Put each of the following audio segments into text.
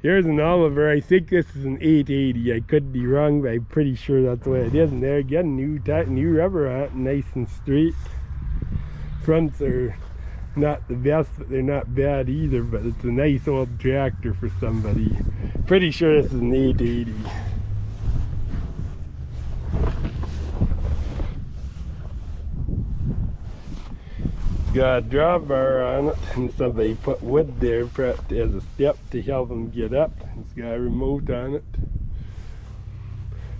Here's an Oliver. I think this is an 880. I could be wrong, but I'm pretty sure that's the way it is. And there again, new rubber on it, nice and straight. Fronts are not the best, but they're not bad either. But it's a nice old tractor for somebody. Pretty sure this is an 880. Got a drawbar on it, and somebody put wood there as a step to help them get up. It's got a remote on it.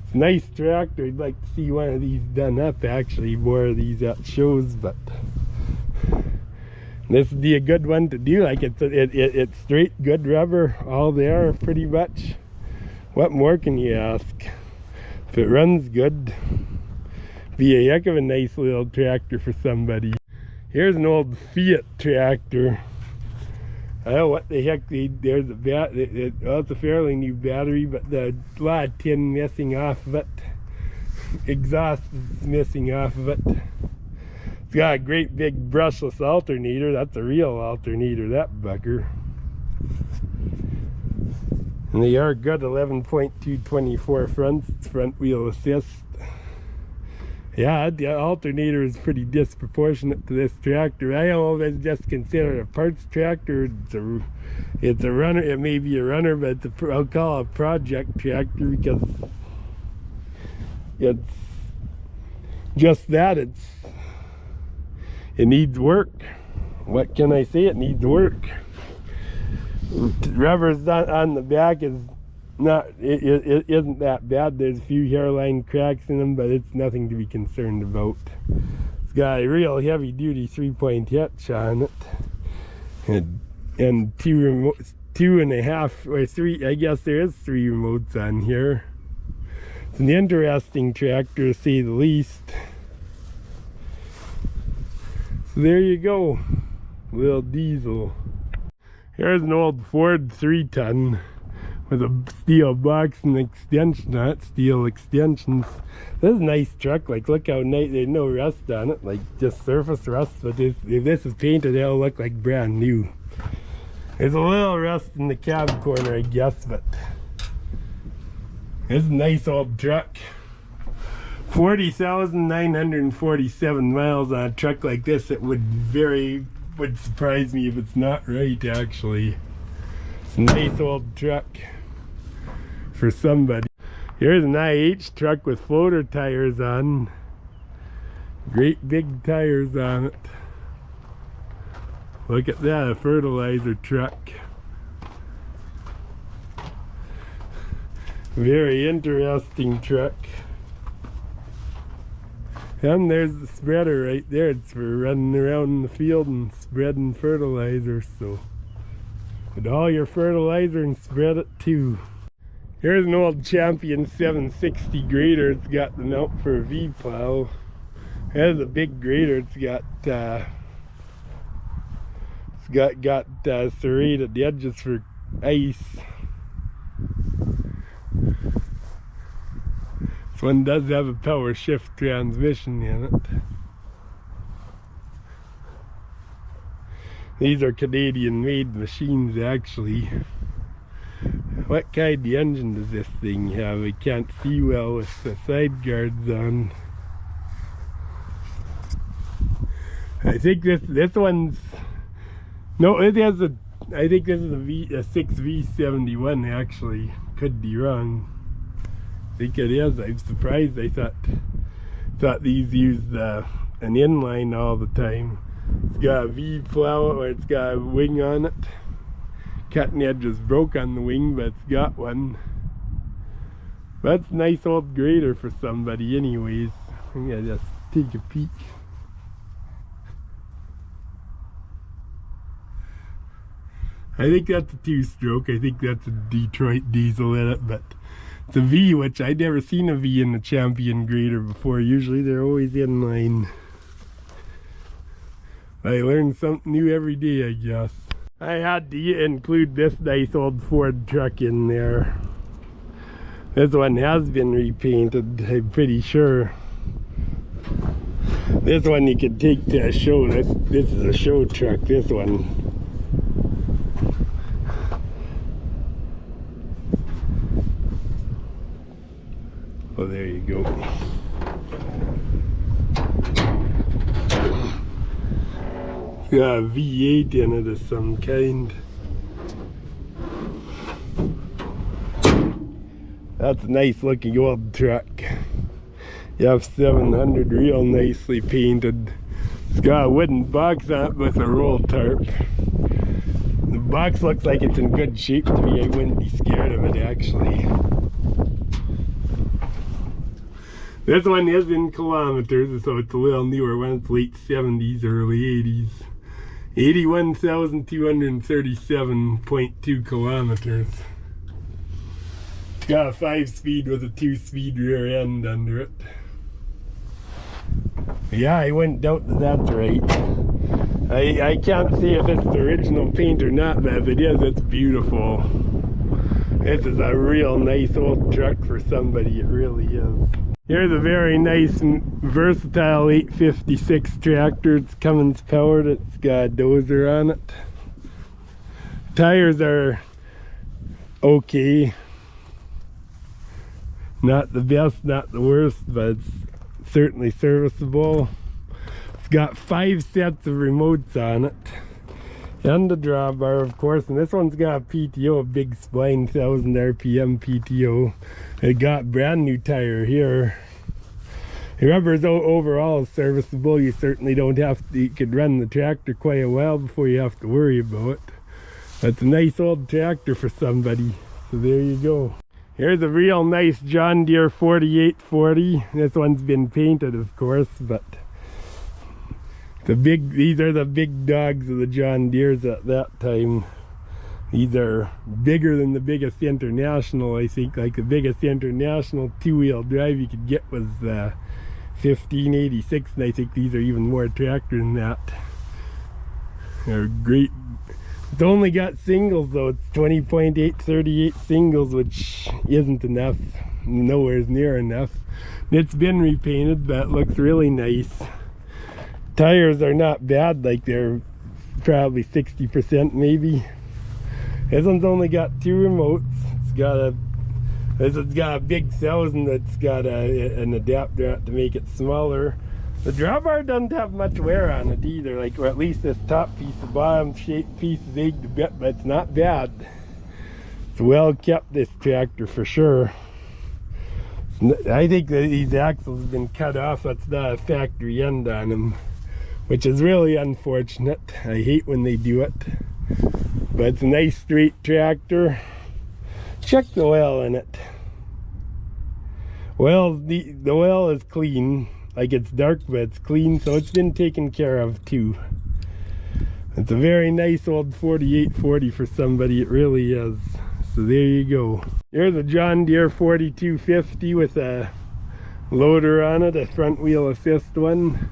It's a nice tractor. I'd like to see one of these done up, actually, more of these at shows, but this would be a good one to do. Like it's straight, good rubber, all there pretty much. What more can you ask? If it runs good, be a heck of a nice little tractor for somebody. Here's an old Fiat tractor. I don't know what the heck there's a well, it's a fairly new battery, but a lot of tin missing off of it. Exhaust is missing off of it. It's got a great big brushless alternator. That's a real alternator, that bugger. And they are good 11.224 fronts, front wheel assist. Yeah, the alternator is pretty disproportionate to this tractor. I don't know if it's just considered a parts tractor. It's a runner. It may be a runner, but I'll call it a project tractor because it's just that. It needs work. What can I say? It needs work. The rubber's on the back is not, it isn't that bad. There's a few hairline cracks in them, but it's nothing to be concerned about. It's got a real heavy duty 3-point hitch on it, and two and a half or three, I guess there is 3 remotes on here. It's an interesting tractor to say the least. So there you go, little diesel. Here's an old Ford 3-ton with a steel box and extension on it, steel extensions. This is a nice truck. Like, look how nice, there's no rust on it, like just surface rust, but if this is painted, it'll look like brand new. There's a little rust in the cab corner, I guess, but it's a nice old truck. 40,947 miles on a truck like this. It would surprise me if it's not right, actually. It's a nice old truck for somebody. Here's an IH truck with floater tires on. Great big tires on it. Look at that, a fertilizer truck. Very interesting truck. And there's the spreader right there. It's for running around in the field and spreading fertilizer. So put all your fertilizer and spread it too. Here's an old Champion 760 grader. It's got the mount for a V-plow. It has a big grader. It's got serrated edges for ice. This one does have a power shift transmission in it. These are Canadian made machines, actually. What kind of engine does this thing have? I can't see well with the side guards on. I think this one's, no, it has a, I think this is a 6V71 actually. Could be wrong. I think it is. I'm surprised. I thought these used an inline all the time. It's got a V plow, or it's got a wing on it. Cutting edge is broke on the wing, but it's got one. That's a nice old grader for somebody anyways. I'm gonna just take a peek. I think that's a 2-stroke. I think that's a Detroit diesel in it, but it's a V, which I'd never seen a V in the Champion grader before. Usually they're always inline. I learn something new every day, I guess. I had to include this nice old Ford truck in there. This one has been repainted, I'm pretty sure. This one you could take to a show. This is a show truck, this one. Oh, there you go. Got a V8 in it of some kind. That's a nice looking old truck. F700, real nicely painted. It's got a wooden box on it with a roll tarp. The box looks like it's in good shape to me. I wouldn't be scared of it actually. This one is in kilometers, so it's a little newer one. It's late 70s, early 80s. 81,237.2 kilometers. It's got a 5-speed with a 2-speed rear end under it. Yeah, I wouldn't doubt that that's right. I can't say if it's the original paint or not, but if it is, it's beautiful. This is a real nice old truck for somebody, it really is. Here's a very nice and versatile 856 tractor. It's Cummins powered. It's got a dozer on it. Tires are okay. Not the best, not the worst, but it's certainly serviceable. It's got 5 sets of remotes on it. And a drawbar, of course, and this one's got a PTO, a big spline 1000 RPM PTO. It got brand new tire here. The rubber's overall serviceable. You certainly don't have to, you could run the tractor quite a while before you have to worry about it. It's a nice old tractor for somebody, so there you go. Here's a real nice John Deere 4840. This one's been painted, of course, but these are the big dogs of the John Deeres at that time. These are bigger than the biggest International, I think. Like the biggest International 2-wheel drive you could get was 1586, and I think these are even more tractor than that. They're great. It's only got singles though. It's 20.838 singles, which isn't enough. Nowhere near enough. It's been repainted, but it looks really nice. Tires are not bad, like they're probably 60% maybe. This one's only got 2 remotes. This has got a big 1000 that's got an adapter to make it smaller. The drawbar doesn't have much wear on it either, like, or at least this top piece, the bottom shaped piece is egged a bit, but it's not bad. It's well kept, this tractor, for sure. I think that these axles have been cut off. That's not a factory end on them, which is really unfortunate. I hate when they do it. But it's a nice straight tractor. Check the oil in it. Well, the oil is clean. Like, it's dark, but it's clean, so it's been taken care of too. It's a very nice old 4840 for somebody, it really is. So there you go. Here's a John Deere 4250 with a loader on it, a front wheel assist one.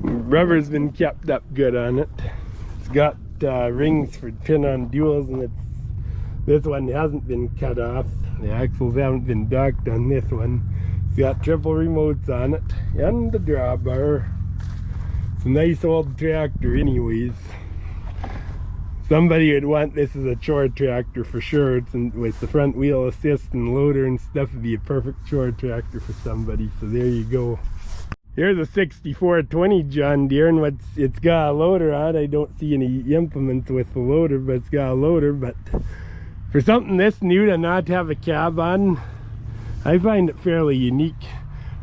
Rubber's been kept up good on it. It's got rings for pin-on duals, and this one hasn't been cut off. The axles haven't been docked on this one. It's got triple remotes on it and the drawbar. It's a nice old tractor anyways. Somebody would want this as a chore tractor for sure. It's with the front wheel assist and loader and stuff, would be a perfect chore tractor for somebody. So there you go. Here's a 6420 John Deere, and it's got a loader on it. I don't see any implements with the loader, but it's got a loader. But for something this new to not have a cab on, I find it fairly unique.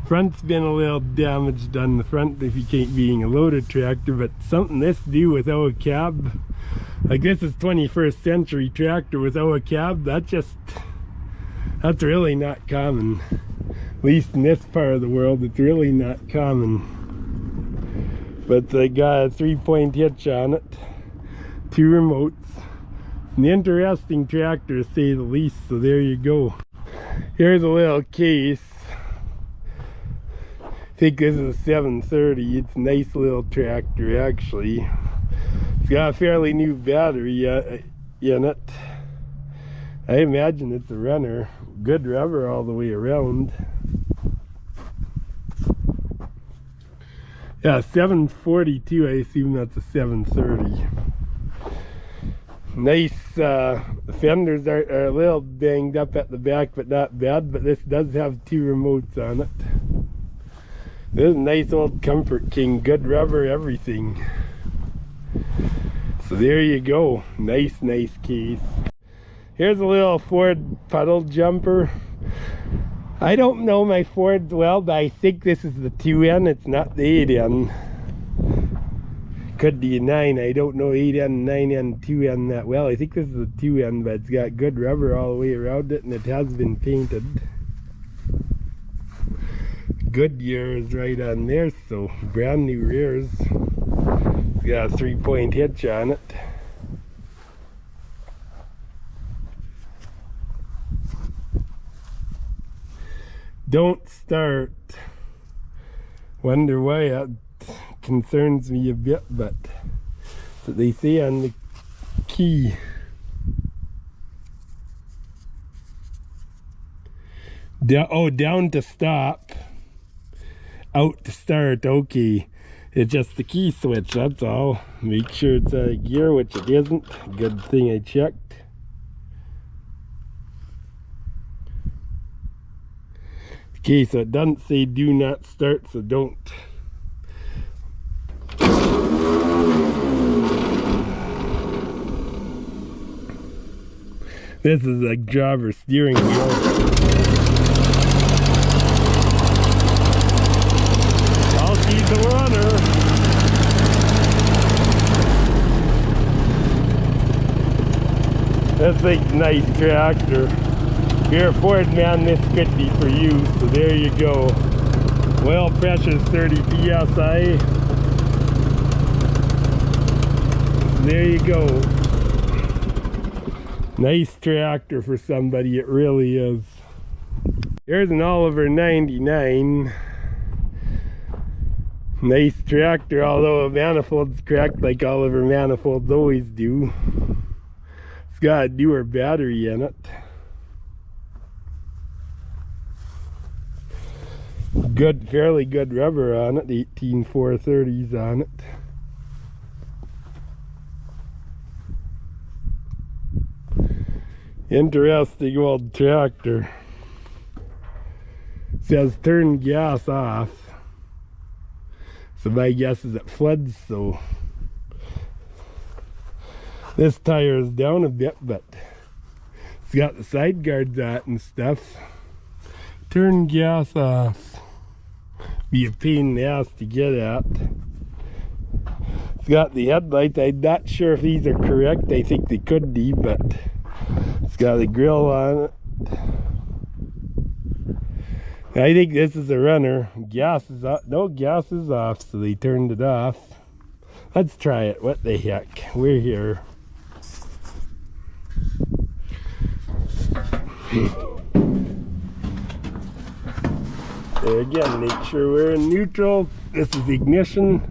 Front's been a little damaged on the front if you can't being a loader tractor, but something this new without a cab, like this is 21st century tractor without a cab, that's really not common. At least in this part of the world, it's really not common. But they got a 3-point hitch on it, 2 remotes. It's an interesting tractor to say the least, so there you go. Here's a little case. I think this is a 730. It's a nice little tractor actually. It's got a fairly new battery in it. I imagine it's a runner. Good rubber all the way around. Yeah, 742, I assume that's a 730. Nice, the fenders are a little banged up at the back, but not bad. But this does have 2 remotes on it. This is a nice old Comfort King, good rubber, everything. So there you go, nice case. Here's a little Ford puddle jumper. I don't know my Fords well, but I think this is the 2N, it's not the 8N. Could be a 9, I don't know 8N, 9N, 2N that well. I think this is a 2N, but it's got good rubber all the way around it, and it has been painted. Goodyear is right on there, so brand new rears. It's got a 3-point hitch on it. Don't start. Wonder why that concerns me a bit, but that's what they say on the key. Down to stop, out to start. Okay, it's just the key switch, that's all. Make sure it's out of gear, which it isn't. Good thing I checked. Okay, so it doesn't say do not start, so don't. This is a driver steering wheel. I'll see the runner. This thing's a nice tractor. If you're a Ford man, this could be for you, so there you go. Oil pressure is 30 psi. So there you go. Nice tractor for somebody, it really is. Here's an Oliver 99. Nice tractor, although a manifold's cracked like Oliver manifolds always do. It's got a newer battery in it. Good, fairly good rubber on it, 18430s on it. Interesting old tractor. Says turn gas off. So my guess is it floods, so this tire is down a bit, but it's got the side guards on it and stuff. Turn gas off. Be a pain in the ass to get at. It's got the headlights. I'm not sure if these are correct. I think they could be, but it's got a grill on it. I think this is a runner. Gas is off. No, gas is off, so they turned it off. Let's try it. What the heck? We're here. There again, make sure we're in neutral. This is ignition.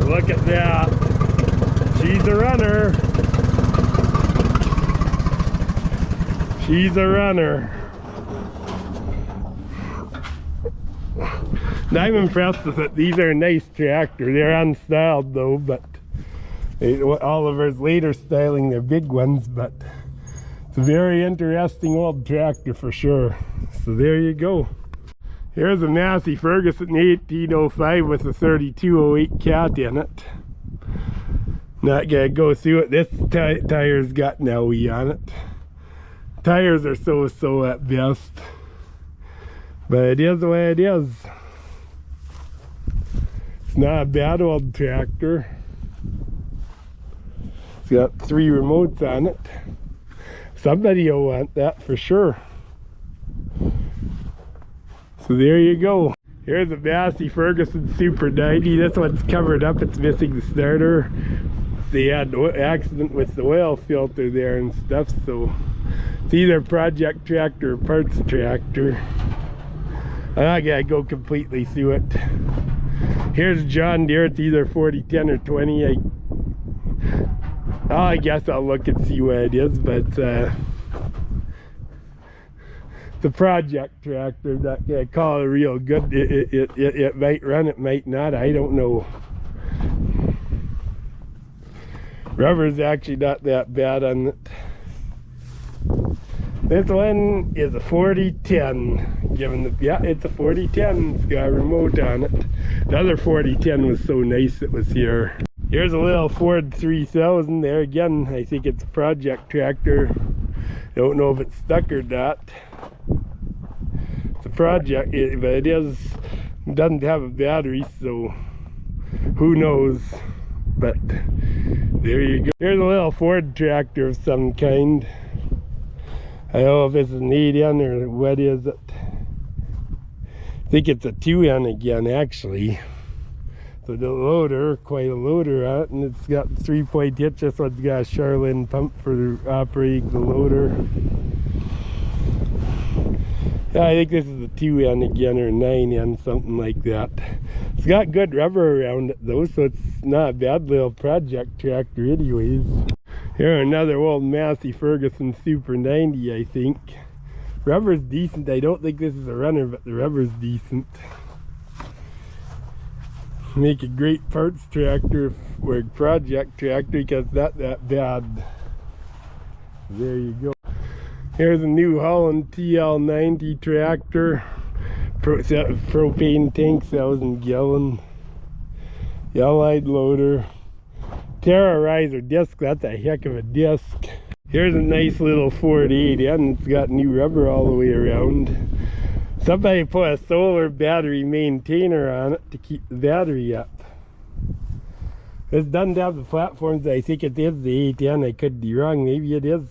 Look at that. She's a runner. She's a runner. Now, I'm impressed with it. These are a nice tractor. They're unstyled though, but Oliver's later styling their big ones, but it's a very interesting old tractor for sure. So there you go. Here's a Massey-Ferguson 1805 with a 3208 cat in it. Not gonna go through it. This tire's got an LE on it. Tires are so at best, but it is the way it is. It's not a bad old tractor. It's got 3 remotes on it. Somebody will want that for sure. So there you go. Here's a Massey-Ferguson Super 90. This one's covered up. It's missing the starter. They had an accident with the oil filter there and stuff, so it's either project tractor or parts tractor. I'm not gonna go completely through it. Here's John Deere. It's either 4010 or 20. I guess I'll look and see what it is, but the project tractor, not gonna call it real good. It might run, it might not, I don't know. Rubber's actually not that bad on it. This one is a 4010. Yeah, it's a 4010. It's got a remote on it. The other 4010 was so nice it was here. Here's a little Ford 3000 there. Again, I think it's a project tractor. Don't know if it's stuck or not. It's a project, but it doesn't have a battery, so who knows. But there you go. Here's a little Ford tractor of some kind. I don't know if it's an 8N or what is it. I think it's a 2N again, actually. So the loader, quite a loader on it, and it's got 3-point hitch. This one's got a Charlene pump for operating the loader. Yeah, I think this is a 2N again, or 9N, something like that. It's got good rubber around it though, so it's not a bad little project tractor anyways. Here another old Massey-Ferguson Super 90, I think. Rubber's decent. I don't think this is a runner, but the rubber's decent. Make a great parts tractor or a project tractor because it's not that bad. There you go. Here's a New Holland TL90 tractor. Propane tank, 1,000 gallon. Allied loader. Terrorizer disc, that's a heck of a disc. Here's a nice little Ford 8N. It's got new rubber all the way around. Somebody put a solar battery maintainer on it to keep the battery up. This doesn't have the platforms. I think it is the 8N. I could be wrong. Maybe it is.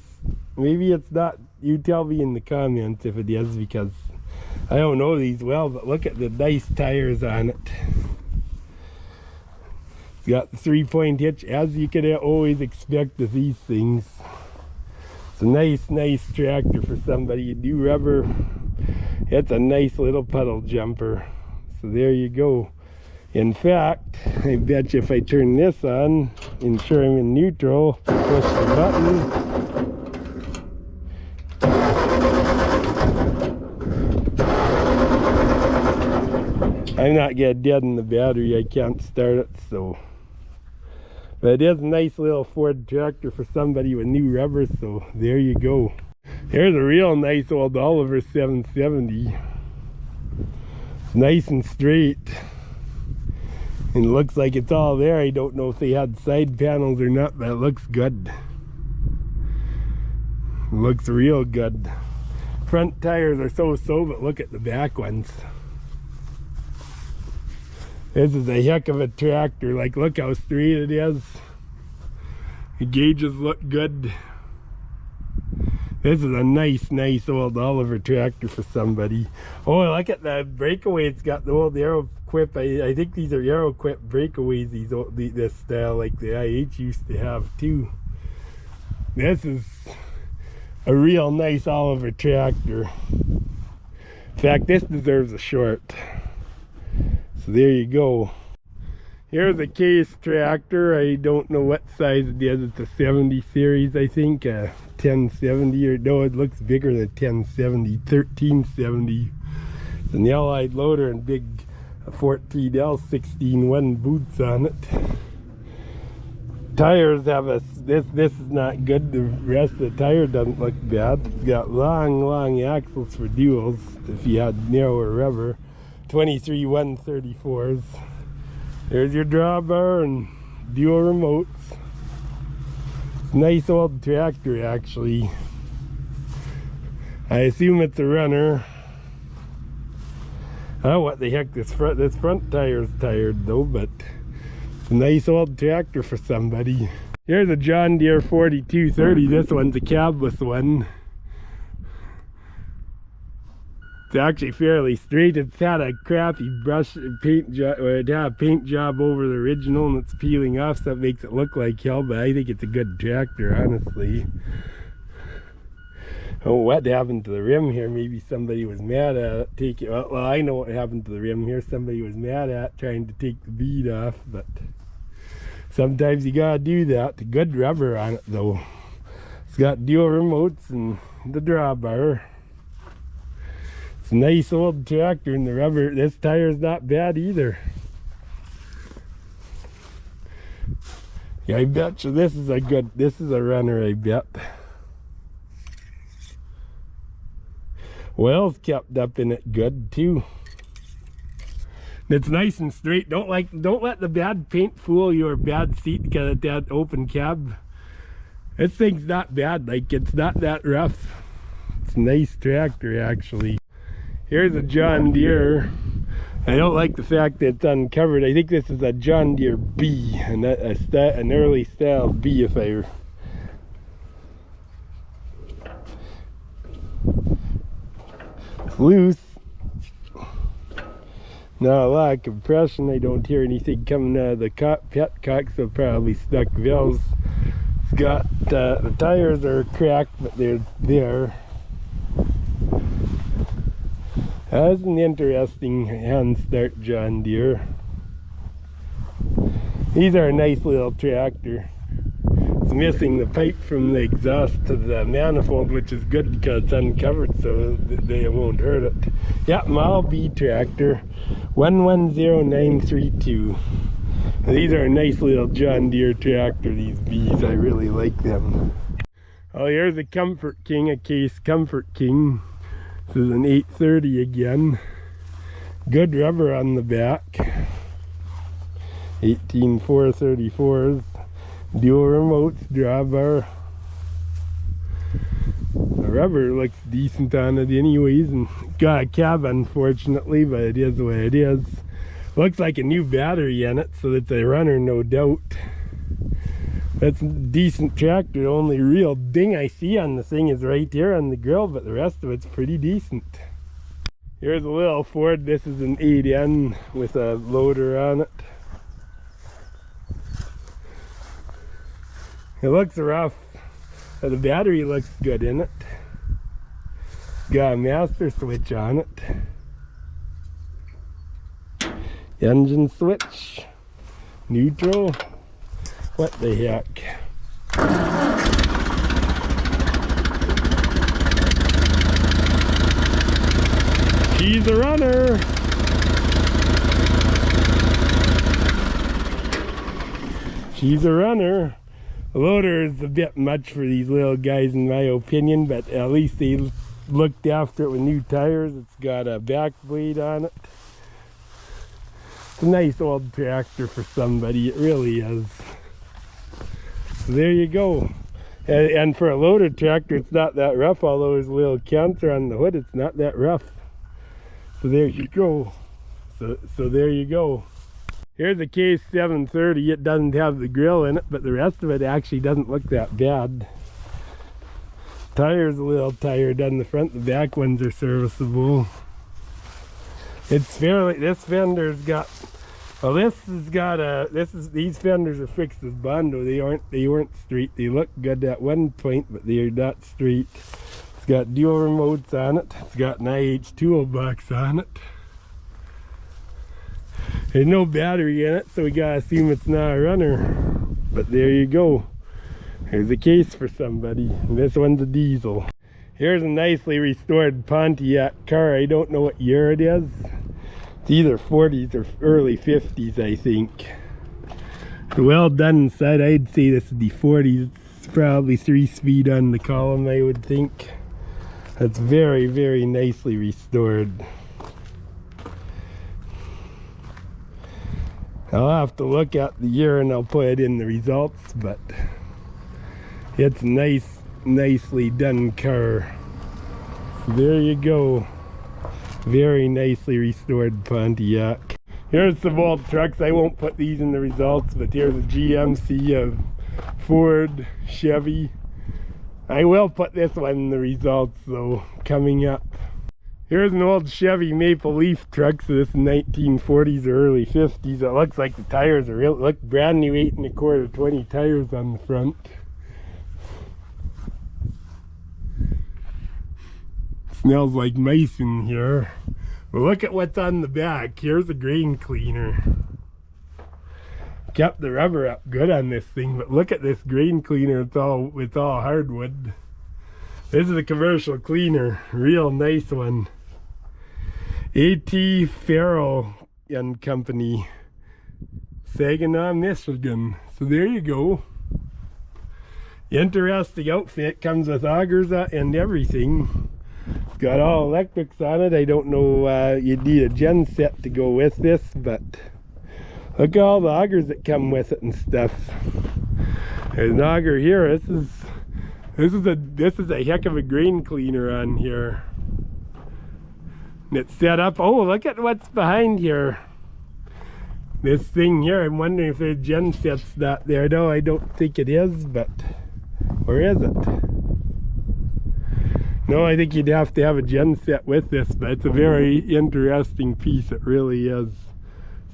Maybe it's not. You tell me in the comments if it is, because I don't know these well, but look at the nice tires on it. It's got the 3-point hitch, as you could always expect with these things. It's a nice tractor for somebody. New rubber. It's a nice little puddle jumper. So there you go. In fact, I bet you if I turn this on, ensure I'm in neutral, push the button. I'm not getting dead in the battery. I can't start it, so. But it is a nice little Ford tractor for somebody with new rubber, so there you go. Here's a real nice old Oliver 770. It's nice and straight. And it looks like it's all there. I don't know if they had side panels or not, but it looks good. It looks real good. Front tires are so-so, but look at the back ones. This is a heck of a tractor. Like, look how straight it is. The gauges look good. This is a nice old Oliver tractor for somebody. Oh, look at the breakaway. It's got the old Aero Quip. I think these are Aero Quip breakaways, this style, like the IH used to have too. This is a real nice Oliver tractor. In fact, this deserves a short. So there you go. Here's a Case tractor. I don't know what size it is. It's a 70 series, I think. 1070, or no, it looks bigger than 1070. 1370. It's an allied loader and big 14L 16-1 boots on it. Tires have this is not good. The rest of the tire doesn't look bad. It's got long axles for duals if you had narrower rubber. 23 134s. There's your drawbar and dual remotes. It's a nice old tractor, actually. I assume it's a runner. Oh, what the heck, this front tire's tired though, but it's a nice old tractor for somebody. Here's a John Deere 4230. This one's a cabless one. It's actually fairly straight. It's had a crappy paint job. It had a paint job over the original, and it's peeling off, so that makes it look like hell. But I think it's a good tractor, honestly. Oh, what happened to the rim here? Maybe somebody was mad at it. Well, I know what happened to the rim here. Somebody was mad at trying to take the bead off, but sometimes you gotta do that. Good rubber on it though. It's got dual remotes and the drawbar. It's a nice old tractor, and the rubber, this tire's not bad either. Yeah, I bet you this is a runner, I bet. Oil's kept up in it good too. It's nice and straight. Don't let the bad paint fool you or bad seat because of that open cab. This thing's not bad, like it's not that rough. It's a nice tractor actually. Here's a John Deere. I don't like the fact that it's uncovered. I think this is a John Deere B, an early style B if I... It's loose. Not a lot of compression. I don't hear anything coming out of the petcock, so probably stuck valves. It's got, the tires are cracked, but they're there. That's an interesting hand start John Deere. These are a nice little tractor. It's missing the pipe from the exhaust to the manifold, which is good because it's uncovered, so they won't hurt it. Yeah, Model B tractor, 110932. These are a nice little John Deere tractor, these Bs. I really like them. Oh, here's a Comfort King, a Case Comfort King. This is an 830 again. Good rubber on the back. 18434s. Dual remotes, drawbar. The rubber looks decent on it anyways, and got a cab unfortunately, but it is the way it is. Looks like a new battery in it, so it's a runner, no doubt. That's a decent tractor. The only real ding I see on the thing is right here on the grill, but the rest of it's pretty decent. Here's a little Ford. This is an 8N with a loader on it. It looks rough, but the battery looks good in it. It's got a master switch on it. Engine switch. Neutral. What the heck? She's a runner. She's a runner. The loader is a bit much for these little guys in my opinion, but at least they looked after it with new tires. It's got a back blade on it. It's a nice old tractor for somebody, it really is. So there you go. And for a loader tractor, it's not that rough, although there's a little counter on the hood, it's not that rough. So there you go. So there you go. Here's a Case 730. It doesn't have the grill in it, but the rest of it actually doesn't look that bad. Tire's a little tired on the front. The back ones are serviceable. It's fairly, this fender's got, well, these fenders are fixed as Bondo. They weren't straight. They look good at one point, but they are not straight. It's got dual remotes on it. It's got an IH toolbox on it. There's no battery in it, so we gotta assume it's not a runner. But there you go. Here's a Case for somebody. And this one's a diesel. Here's a nicely restored Pontiac Car. I don't know what year it is. It's either 40s or early 50s, I think. Well done inside. I'd say this is the 40s. It's probably 3-speed on the column, I would think. That's very, very nicely restored. I'll have to look at the year and I'll put it in the results, but it's nice, nicely done car. So there you go. Very nicely restored Pontiac. Here's some old trucks. I won't put these in the results, but here's a GMC, a Ford, Chevy. I will put this one in the results though, coming up. Here's an old Chevy Maple Leaf truck, so this is 1940s or early 50s. It looks like the tires are real, look brand new 8 1/4 20 tires on the front. Smells like mice in here. But look at what's on the back. Here's a grain cleaner. Kept the rubber up good on this thing, but look at this grain cleaner. It's all hardwood. This is a commercial cleaner, real nice one. A.T. Farrell and Company, Saginaw, Michigan. So there you go. Interesting outfit, comes with augers and everything. It's got all electrics on it. I don't know, you'd need a gen set to go with this, but look at all the augers that come with it and stuff. There's an auger here. This is a heck of a grain cleaner on here. And it's set up. Oh, look at what's behind here. This thing here, I'm wondering if there's gen sets not there. No, I don't think it is, but where is it? No, I think you'd have to have a gen set with this, but it's a very interesting piece, it really is.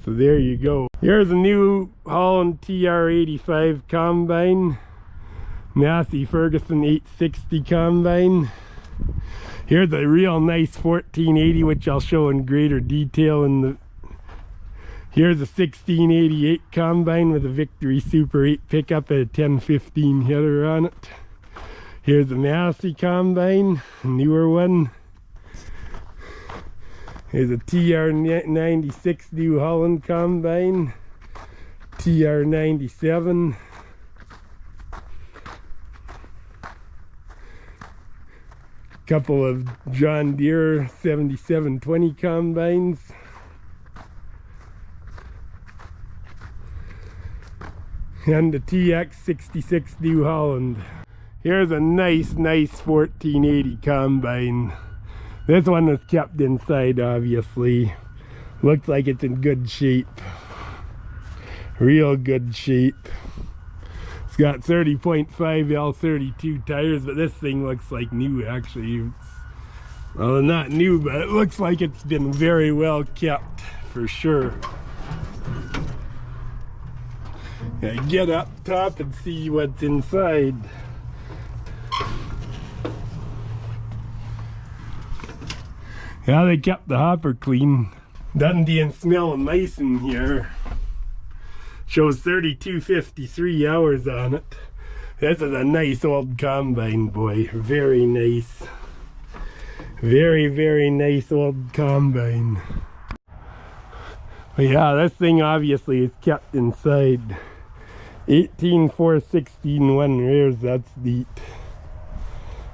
So there you go. Here's a new Holland TR85 combine, Massey-Ferguson 860 combine. Here's a real nice 1480, which I'll show in greater detail in the... Here's a 1688 combine with a Victory Super 8 pickup and a 1015 header on it. Here's a Massey combine, a newer one. Here's a TR96 New Holland combine, TR97. Couple of John Deere 7720 combines. And the TX66 New Holland. Here's a nice 1480 combine. This one was kept inside, obviously. Looks like it's in good shape. Real good shape. It's got 30.5 L32 tires, but this thing looks like new, actually. Well, not new, but it looks like it's been very well kept, for sure. Get up top and see what's inside. Yeah, they kept the hopper clean. Doesn't even smell of mice in here. Shows 3253 hours on it. This is a nice old combine, boy. Very nice. Very nice old combine. But yeah, this thing obviously is kept inside. 18/4/16 1 rears, that's neat.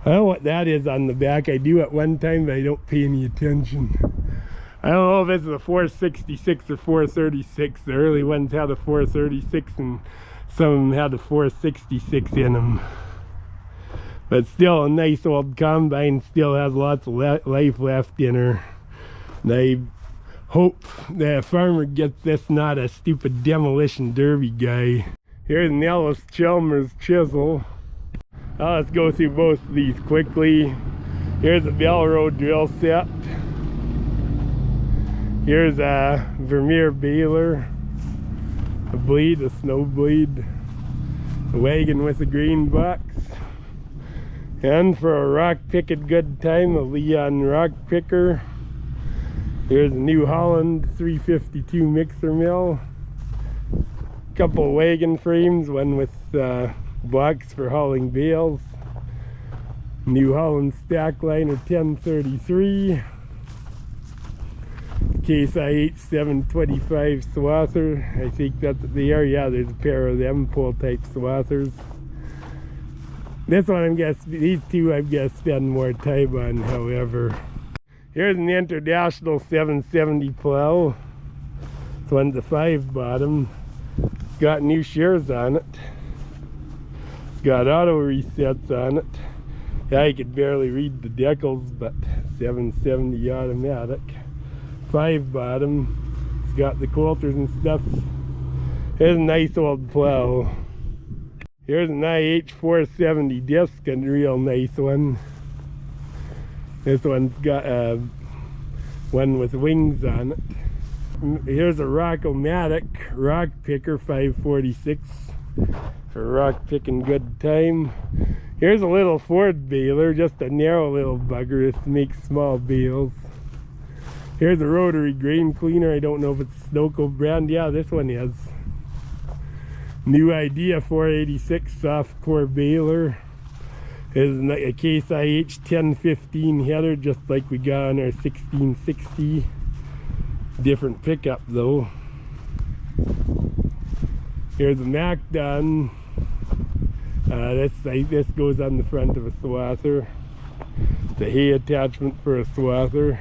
I don't know what that is on the back. I do at one time, but I don't pay any attention. I don't know if it's a 466 or 436. The early ones had a 436 and some of them had a 466 in them. But still a nice old combine, still has lots of life left in her. And I hope the farmer gets this, not a stupid demolition derby guy. Here's an Ellis Chalmers chisel. Let's go through both of these quickly. Here's a Bell Road drill set. Here's a Vermeer baler, a blade, a snow blade, a wagon with a green box, and for a rock picking good time, a Leon rock picker. Here's a New Holland 352 mixer mill, couple of wagon frames, one with box for hauling bales, New Holland stack liner 1033, Case IH 725 swather. I think that's what they are. Yeah, there's a pair of them pull type swathers. This one I'm guessing, these two I'm gonna spend more time on, however. Here's an International 770 plow. This one's a 5 bottom. It's got new shears on it. It's got auto resets on it. Yeah, I could barely read the decals, but 770 automatic. 5 bottom. It's got the quilters and stuff. Here's a nice old plow. Here's an IH 470 disc, a real nice one. This one's got one with wings on it. Here's a Rock-O-Matic rock picker 546 for rock picking good time. Here's a little Ford baler, just a narrow little bugger. This makes small bales. Here's a rotary grain cleaner. I don't know if it's a Snoco brand. Yeah, this one is. New Idea 486 soft core baler. Is a Case IH 1015 header, just like we got on our 1660. Different pickup though. Here's a Mac done. This goes on the front of a swather. It's a hay attachment for a swather.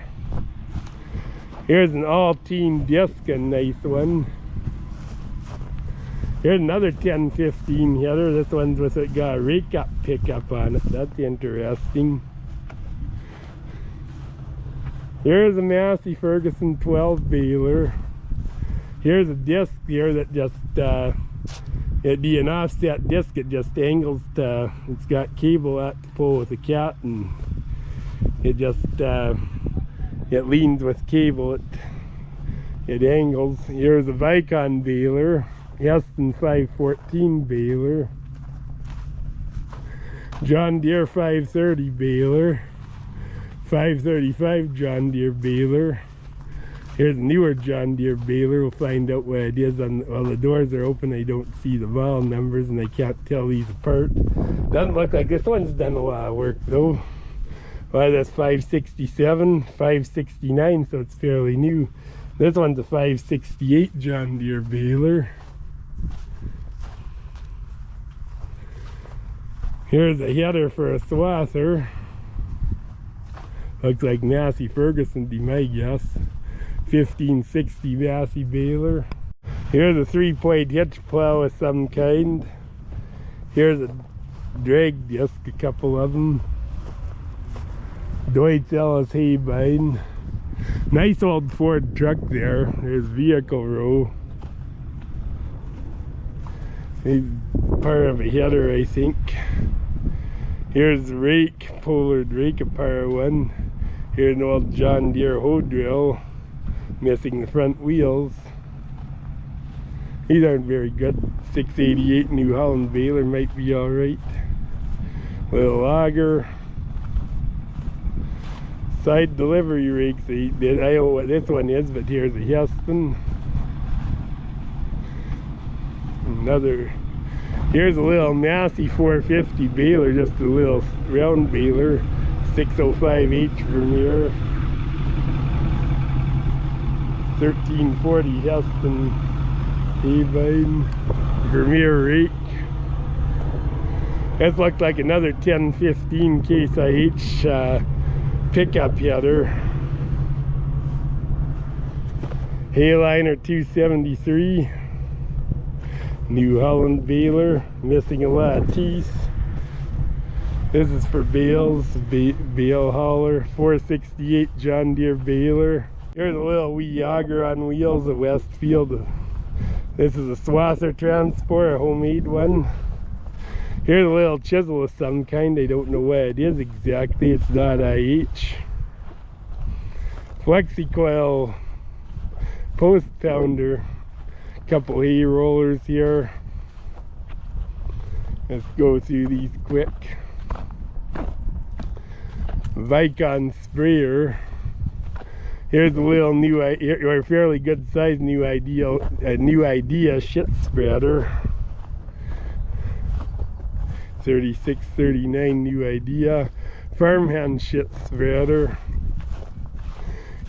Here's an all-team disc, a nice one. Here's another 1015 header. This one's with it, got a rake up pickup on it. That's interesting. Here's a Massey-Ferguson 12 baler. Here's a disc here that just it'd be an offset disc. It just angles to, it's got cable at to pull with a cat, and it just it leans with cable. It angles. Here's a Vicon baler, Heston 514 baler, John Deere 530 baler, 535 John Deere baler. Here's a newer John Deere baler. We'll find out what it is. Well, the doors are open. I don't see the vol numbers and I can't tell these apart. Doesn't look like this one's done a lot of work though. Well, that's 567, 569, so it's fairly new. This one's a 568 John Deere baler. Here's a header for a swather. Looks like Massey-Ferguson, be my guess. 1560 Massey baler. Here's a 3-point hitch plow of some kind. Here's a drag disc, a couple of them. Deutz Ellis hay bind. Nice old Ford truck there. There's vehicle row. He's part of a header, I think. Here's the rake, Pollard rake, a power one. Here's an old John Deere hoe drill, missing the front wheels. These aren't very good. 688 New Holland baler might be alright. Little auger. Side delivery rakes. I don't know what this one is, but here's a Heston. Here's a little Massey 450 baler, just a little round baler. 605H Vermeer. 1340 Heston hay-bind. Vermeer rake. This looks like another 1015 Case IH pickup header. Hayliner 273. New Holland baler, missing a lot of teeth. This is for bales, bale hauler. 468 John Deere baler. Here's a little wee auger on wheels at Westfield. This is a swather transport, a homemade one. Here's a little chisel of some kind. I don't know what it is exactly. It's not IH. Flexi-coil post pounder. Couple hay rollers here. Let's go through these quick. Vicon sprayer. Here's a little new, or fairly good size new idea shit spreader. 3639 new idea. Farmhand shit spreader.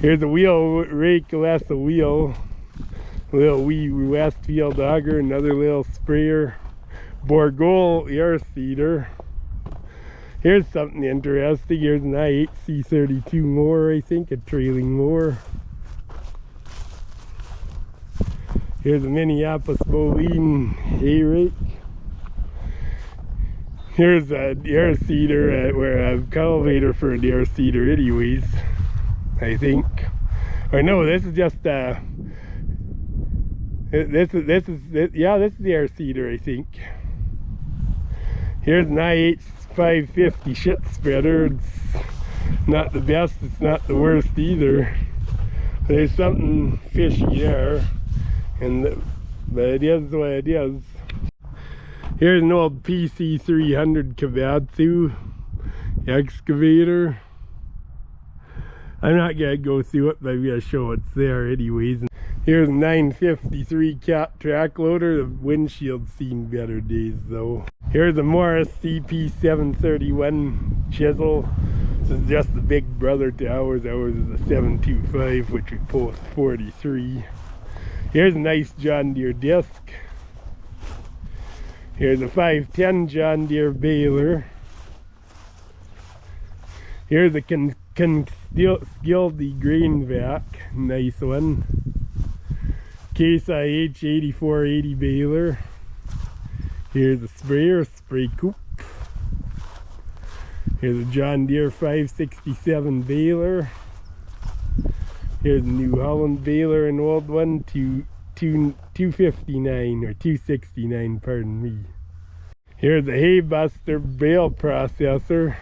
Here's a wheel rake, less a wheel. Little wee Westfield auger, another little sprayer. Bourgogne air seeder. Here's something interesting. Here's an I8C32 mower, I think, a trailing mower. Here's a Minneapolis Moline hay rake. Here's a air seeder, or a cultivator for an air seeder anyways, I think. Or no, this is just this is the air seeder, I think. Here's an IH 550 shit spreader. It's not the best, it's not the worst either. There's something fishy there, but it is what it is. Here's an old PC 300 Kabatsu excavator. I'm not gonna go through it, but I'm gonna show what's there anyways. Here's a 953 cat track loader. The windshield's seen better days though. Here's a Morris CP 731 chisel. This is just the big brother to ours. Ours is a 725, which we pull with 43. Here's a nice John Deere disc. Here's a 510 John Deere baler. Here's a Skildy grain vac, nice one. Case IH 8480 baler. Here's a sprayer, spray coupe. Here's a John Deere 567 baler. Here's a New Holland baler, an old one, 259 or 269, pardon me. Here's a hay buster bale processor.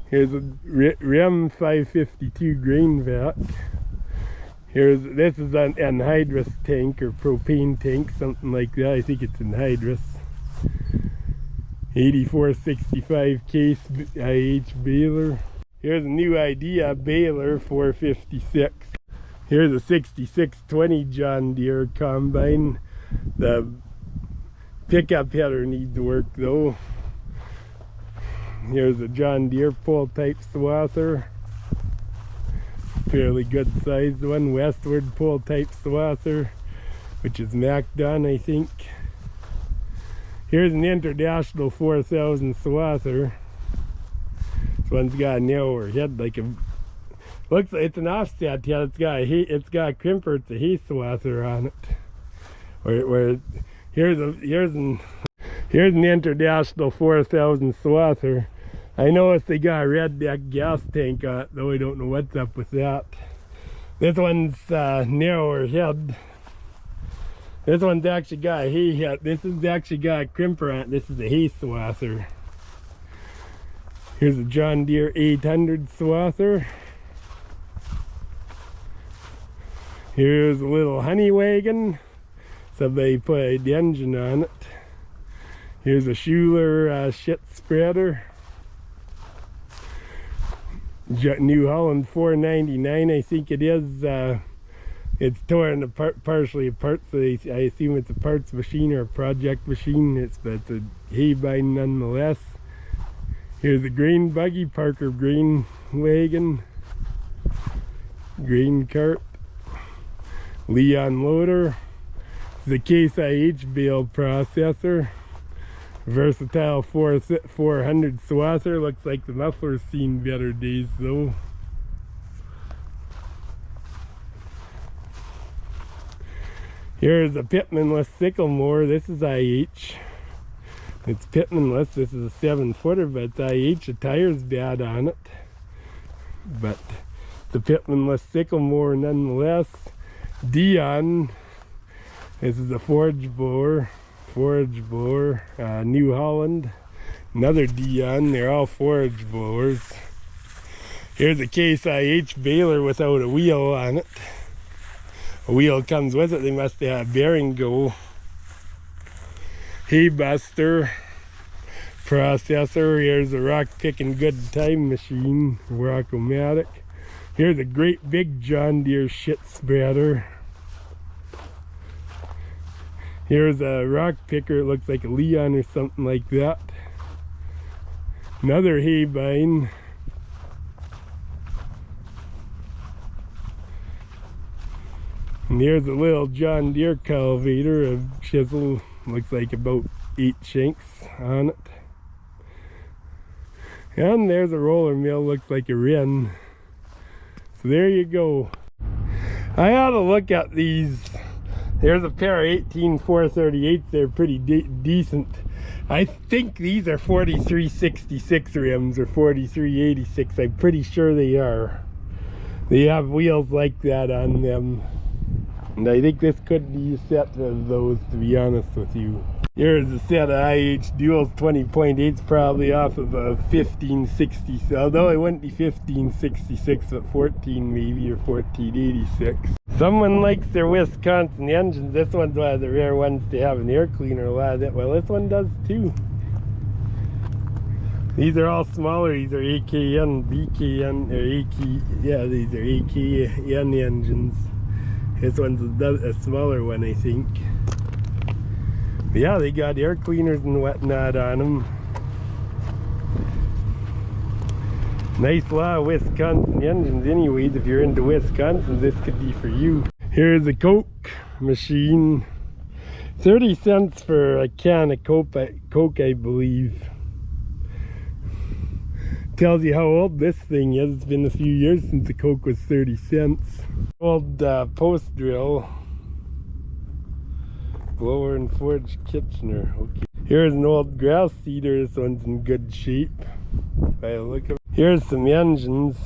Here's a REM 552 grain vac. This is an anhydrous tank or propane tank, something like that. I think it's anhydrous. 8465 case IH baler. Here's a new idea baler 456. Here's a 6620 John Deere combine. The pickup header needs work though. Here's a John Deere pull type swather. Fairly good sized one, westward pull type swather, which is mac'd on, I think. Here's an International 4000 swather. This one's got a narrower head, like a, looks like it's an offset head. It's got a crimper. It's a hay swather on it. Here's an International 4000 swather. I noticed they got a redneck gas tank on it, though I don't know what's up with that. This one's narrower head. This one's actually got a hay head. This has actually got a crimper on it. This is a hay swather. Here's a John Deere 800 swather. Here's a little honey wagon. Somebody put the engine on it. Here's a Schuler shit spreader. New Holland 499, I think it is. It's torn apart, partially apart, so I assume it's a parts machine or a project machine. But it's a hay bind nonetheless. Here's a grain buggy, Parker grain wagon, grain cart, Leon loader, the Case IH bale processor, versatile 400 swather. Looks like the muffler's seen better days though. Here's a Pitmanless sickle mower. This is IH. It's Pitmanless. This is a 7-footer, but it's IH. The tire's bad on it. But the Pitmanless sickle mower nonetheless. Dion. This is a forage blower. New Holland. Another Dion. They're all forage blowers. Here's a Case IH baler without a wheel on it. A wheel comes with it. They must have a bearing go. Hay buster processor. Here's a rock picking good time machine, Rock-O-Matic. Here's a great big John Deere shit spreader. Here's a rock picker. It looks like a Leon or something like that. Another hay bind. And here's a little John Deere cultivator, a chisel, looks like about 8 shanks on it. And there's a roller mill, looks like a wren. So there you go. I ought to look at these. There's a pair of 18 438s, they're pretty decent. I think these are 4366 rims or 4386, I'm pretty sure they are. They have wheels like that on them. And I think this could be a set of those, to be honest with you. Here's a set of IH duals, 20.8s, probably off of a 1560, although it wouldn't be 1566, but 14 maybe, or 1486. Someone likes their Wisconsin engines. This one's one of the rare ones to have an air cleaner. A lot of it. Well, this one does too. These are all smaller. These are AKN, BKN, or AK. Yeah, these are AKN engines. This one's a smaller one, I think. But yeah, they got air cleaners and whatnot on them. Nice lot of Wisconsin engines anyways. If you're into Wisconsin, this could be for you. Here's a Coke machine. 30 cents for a can of Coke, I believe. Tells you how old this thing is. It's been a few years since the Coke was 30 cents. Old post drill. Blower and Forge Kitchener. Okay. Here's an old grass seeder. This one's in good shape. By the look of it. Here's some engines.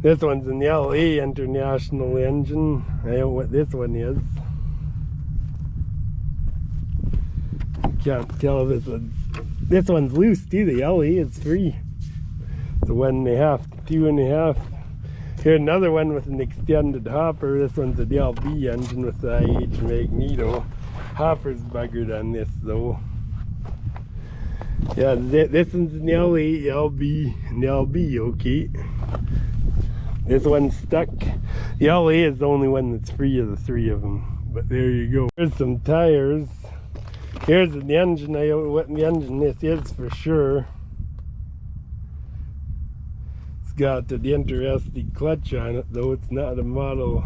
This one's an LA International engine. I don't know what this one is. Can't tell if this one's loose too. The LA is free. It's a 1.5 to 2.5. Here's another one with an extended hopper. This one's a Deere B engine with the IH magneto. Hopper's buggered on this though. Yeah, this one's an LA, LB, and LB, okay. This one's stuck. The LA is the only one that's free of the three of them. But there you go. Here's some tires. Here's an engine. I don't know what the engine this is for sure. It's got an interesting clutch on it though. It's not a Model.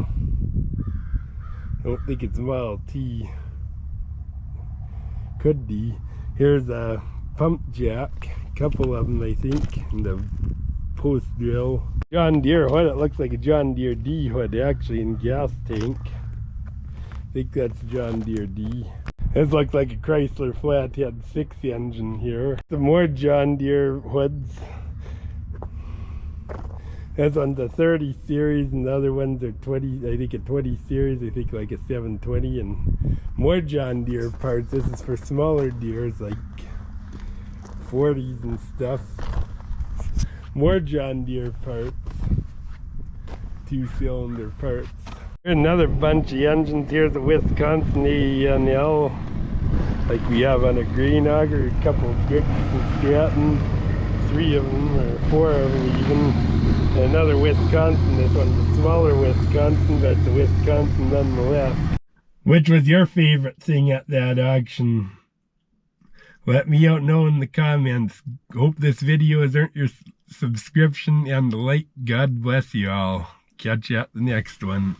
I don't think it's Model T. Could be. Here's a pump jack. A couple of them I think. And the post drill. John Deere hood. It looks like a John Deere D hood actually in gas tank. I think that's John Deere D. This looks like a Chrysler Flathead 6 engine here. Some more John Deere hoods. This one's a 30 series and the other ones are 20, I think a 20 series, I think like a 720, and more John Deere parts. This is for smaller Deeres like 40s and stuff. More John Deere parts. 2-cylinder parts. Another bunch of engines. Here's a Wisconsin AENL, like we have on a grain auger, a couple of Briggs and Stratton, 3 of them or 4 of them even. And another Wisconsin. This one's a smaller Wisconsin, but it's a Wisconsin nonetheless. Which was your favorite thing at that auction? Let me know in the comments. Hope this video has earned your subscription and like. God bless you all. Catch you at the next one.